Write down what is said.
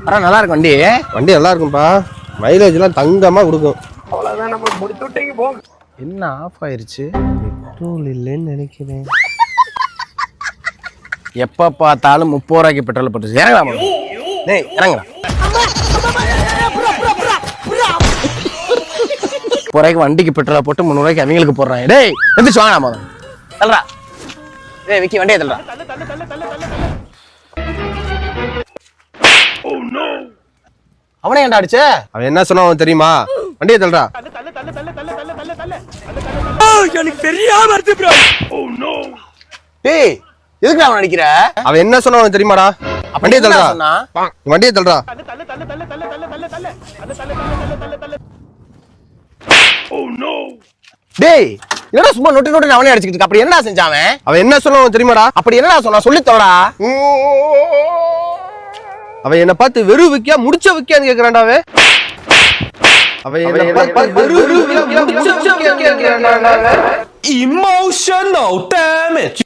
ஆனா நல்லா இருக்கும் வண்டி. வண்டி நல்லா இருக்கும்பா, மைலேஜ் எல்லாம் தங்கமா கொடுக்கும். அவ்வளவுதான், நம்ம முடித்து விட்டீங்க போங்க. என்ன ஆஃப் ஆயிருச்சு? பெட்ரோல் இல்லைன்னு நினைக்கிறேன். எப்ப பார்த்தாலும் 30 ரூபாய்க்கு பெட்ரோல் போட்டு இறங்கலாமா? டேய் இறங்குடா. 30 ரூபாய்க்கு வண்டிக்கு பெட்ரோலை போட்டு 300 ரூபாய்க்கு அவங்களுக்கு போடுறாங்க. டேய் எந்திரிச்சு வாங்கடா மொதல்ல. தள்ளுடா. டேய் விக்கி வண்டியை தள்ளுடா. அவனே ஏன்டா அடிச்ச? அவன் என்ன சொன்னான் தெரியுமா? வண்டியை தள்ளுடா. எனக்கு தெரியாம இருக்கு ப்ரோ. டேய் எதுக்கு அவன் அடிக்கிற? அவன் என்ன சொன்னான் தெரியுமாடா? வண்டியை தள்ளுடா. வண்டியை தள்ளுடா. டேய் என்னடா சும்மா நொட்டி நொட்டி அவனே அடிச்சிட்டு இருக்க? அப்படி என்னடா செஞ்சான் அவன்? அவன் என்ன சொன்னான் தெரியுமாடா? அப்படி என்னடா சொன்னா சொல்லி தோடா. அவன் என்ன பார்த்து வெறும் விக்கியா முடிச்ச விக்கியான்னு கேக்குறான்டா. அவன் என்ன பார்த்து வெறும் விக்கியா முடிச்ச விக்கியான்னு கேக்குறான்டா. Emotional damage.